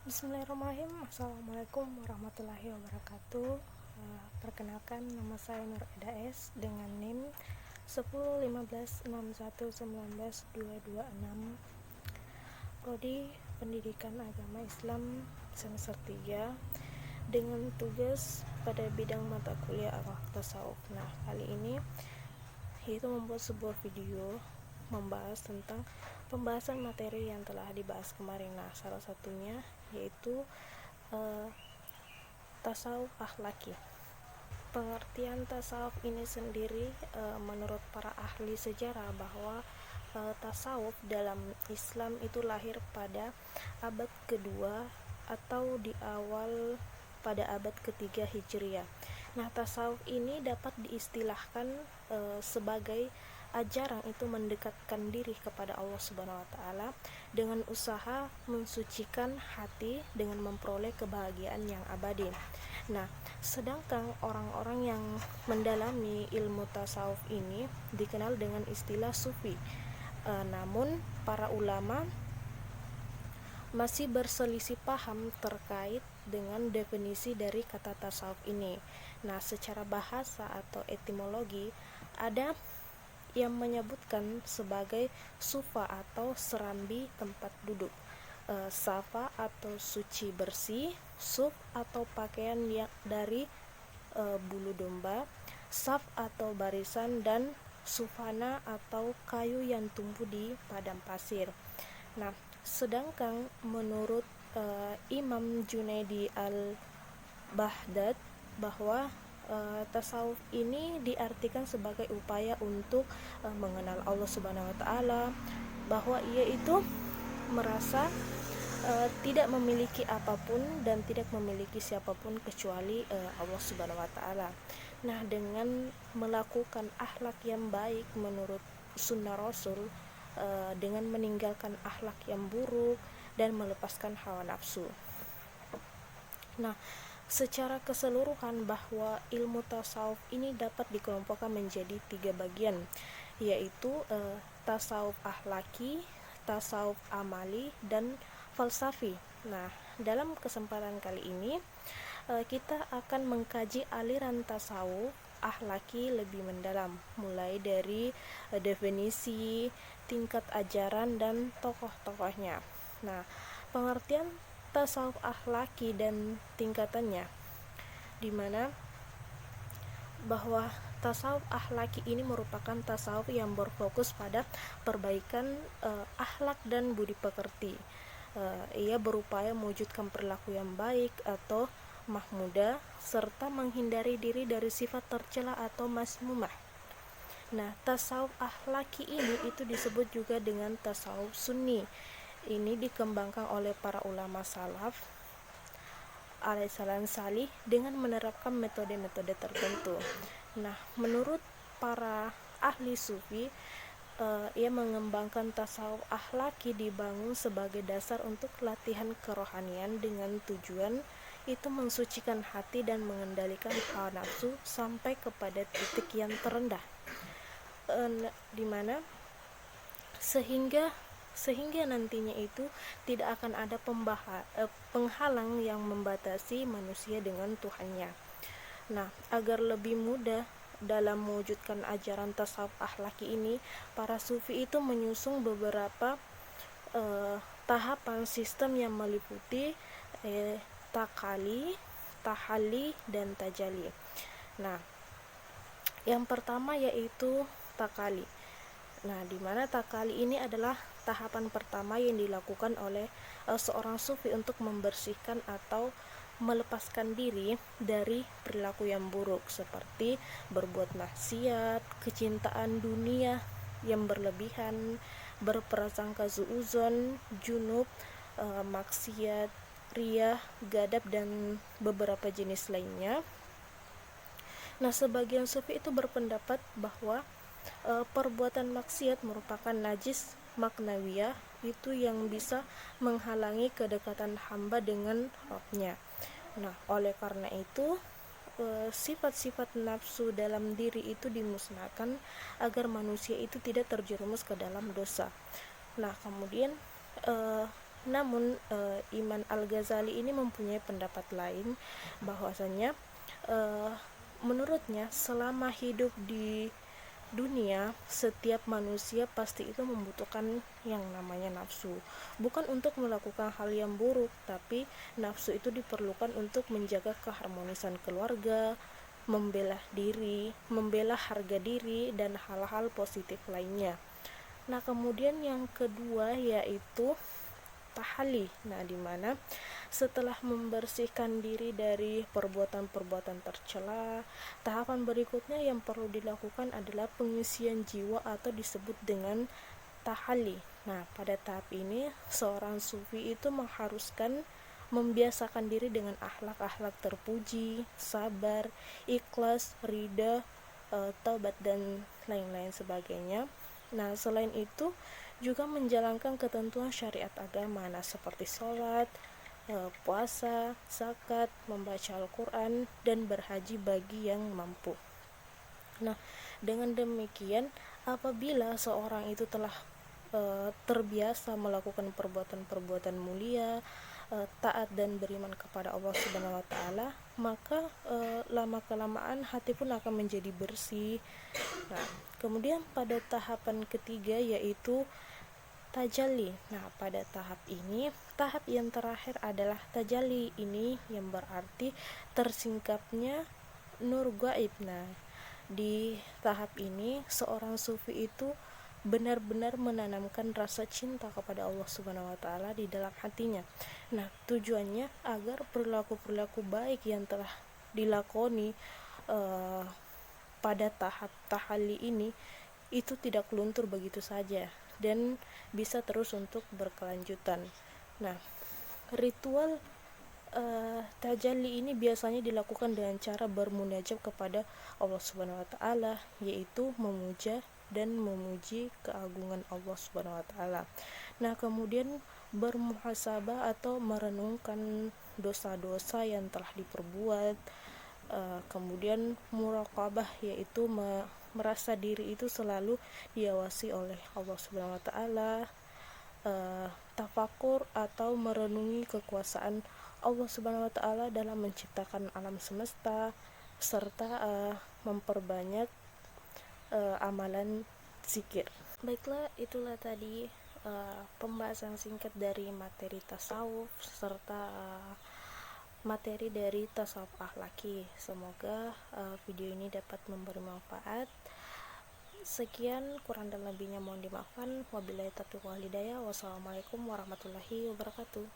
Bismillahirrahmanirrahim. Assalamualaikum warahmatullahi wabarakatuh. Perkenalkan, nama saya Nur Eda S dengan NIM 101561192226, Prodi Pendidikan Agama Islam semester 3, dengan tugas pada bidang mata kuliah Akhlak Tasawuf. Nah, kali ini yaitu membuat sebuah video membahas tentang pembahasan materi yang telah dibahas kemarin. Nah, salah satunya yaitu tasawuf akhlaki. Pengertian tasawuf ini sendiri menurut para ahli sejarah bahwa tasawuf dalam Islam itu lahir pada abad kedua atau di awal pada abad ketiga Hijriah. Nah, tasawuf ini dapat diistilahkan sebagai ajaran itu mendekatkan diri kepada Allah Subhanahu wa taala dengan usaha mensucikan hati dengan memperoleh kebahagiaan yang abadi. Nah, sedangkan orang-orang yang mendalami ilmu tasawuf ini dikenal dengan istilah sufi. Namun para ulama masih berselisih paham terkait dengan definisi dari kata tasawuf ini. Nah, secara bahasa atau etimologi ada yang menyebutkan sebagai sufa atau serambi tempat duduk, safa atau suci bersih, suf atau pakaian yang dari bulu domba, saf atau barisan, dan sufana atau kayu yang tumbuh di padang pasir. Nah, sedangkan menurut Imam Junaidi al-Baghdad bahwa tasawuf ini diartikan sebagai upaya untuk mengenal Allah Subhanahu wa taala, bahwa ia itu merasa tidak memiliki apapun dan tidak memiliki siapapun kecuali Allah Subhanahu wa taala. Nah, dengan melakukan akhlak yang baik menurut sunnah Rasul, dengan meninggalkan akhlak yang buruk dan melepaskan hawa nafsu. Nah, secara keseluruhan bahwa ilmu tasawuf ini dapat dikelompokkan menjadi 3 bagian, yaitu tasawuf akhlaki, tasawuf amali, dan falsafi. Nah, dalam kesempatan kali ini kita akan mengkaji aliran tasawuf akhlaki lebih mendalam, mulai dari definisi, tingkat ajaran, dan tokoh-tokohnya. Nah, pengertian tasawuf akhlaki dan tingkatannya, di mana bahwa tasawuf akhlaki ini merupakan tasawuf yang berfokus pada perbaikan akhlak dan budi pekerti. Ia berupaya mewujudkan perilaku yang baik atau mahmudah serta menghindari diri dari sifat tercela atau mazmumah. Nah, tasawuf akhlaki ini itu disebut juga dengan tasawuf sunni. Ini dikembangkan oleh para ulama salaf alaihissalam salih dengan menerapkan metode-metode tertentu. Nah, menurut para ahli sufi, ia mengembangkan tasawuf akhlaki dibangun sebagai dasar untuk latihan kerohanian dengan tujuan itu mensucikan hati dan mengendalikan hawa nafsu sampai kepada titik yang terendah, di mana sehingga nantinya itu tidak akan ada penghalang yang membatasi manusia dengan Tuhannya. Nah, agar lebih mudah dalam mewujudkan ajaran tasawuf akhlaki ini, para sufi itu menyusun beberapa tahapan sistem yang meliputi takali, tahalli, dan tajali. Nah, yang pertama yaitu takali. Nah, di mana takali ini adalah tahapan pertama yang dilakukan oleh seorang sufi untuk membersihkan atau melepaskan diri dari perilaku yang buruk seperti berbuat maksiat, kecintaan dunia yang berlebihan, berprasangka suudzon, junub, maksiat, riyah, gadab, dan beberapa jenis lainnya. Nah, sebagian sufi itu berpendapat bahwa perbuatan maksiat merupakan najis maknawiyah, itu yang bisa menghalangi kedekatan hamba dengan Rabb-nya. Nah, oleh karena itu sifat-sifat nafsu dalam diri itu dimusnahkan agar manusia itu tidak terjerumus ke dalam dosa. Nah, kemudian Namun Imam Al-Ghazali ini mempunyai pendapat lain, bahwasanya menurutnya selama hidup di dunia, setiap manusia pasti itu membutuhkan yang namanya nafsu, bukan untuk melakukan hal yang buruk, tapi nafsu itu diperlukan untuk menjaga keharmonisan keluarga, membela diri, membela harga diri, dan hal-hal positif lainnya. Nah, kemudian yang kedua yaitu tahali. Nah, di mana setelah membersihkan diri dari perbuatan-perbuatan tercela, tahapan berikutnya yang perlu dilakukan adalah pengisian jiwa atau disebut dengan tahali. Nah, pada tahap ini seorang sufi itu mengharuskan membiasakan diri dengan akhlak-akhlak terpuji, sabar, ikhlas, ridha, taubat dan lain-lain sebagainya. Nah, selain itu juga menjalankan ketentuan syariat agama, nah seperti sholat, puasa, zakat, membaca Al-Quran, dan berhaji bagi yang mampu. Nah, dengan demikian, apabila seorang itu telah terbiasa melakukan perbuatan-perbuatan mulia, taat dan beriman kepada Allah Subhanahu wa taala, maka lama kelamaan hati pun akan menjadi bersih. Nah, kemudian pada tahapan ketiga yaitu tajalli. Nah, pada tahap yang terakhir adalah tajalli, ini yang berarti tersingkapnya nur gaib. Nah, di tahap ini seorang sufi itu benar-benar menanamkan rasa cinta kepada Allah Subhanahu wa taala di dalam hatinya. Nah, tujuannya agar perilaku-perilaku baik yang telah dilakoni pada tahap tahalli ini itu tidak luntur begitu saja dan bisa terus untuk berkelanjutan. Nah, ritual tajalli ini biasanya dilakukan dengan cara bermunajat kepada Allah Subhanahu wa taala, yaitu memuja dan memuji keagungan Allah Subhanahu wa taala. Nah, kemudian bermuhasabah atau merenungkan dosa-dosa yang telah diperbuat. Kemudian muraqabah, yaitu merasa diri itu selalu diawasi oleh Allah Subhanahu wa taala. Tafakur atau merenungi kekuasaan Allah Subhanahu wa taala dalam menciptakan alam semesta, serta memperbanyak amalan zikir. Baiklah, itulah tadi pembahasan singkat dari materi tasawuf serta materi dari tasawuf akhlaki. Semoga video ini dapat memberi manfaat. Sekian, kurang dan lebihnya mohon dimaafkan. Wabillahi taufiq wal hidayah. Wassalamualaikum warahmatullahi wabarakatuh.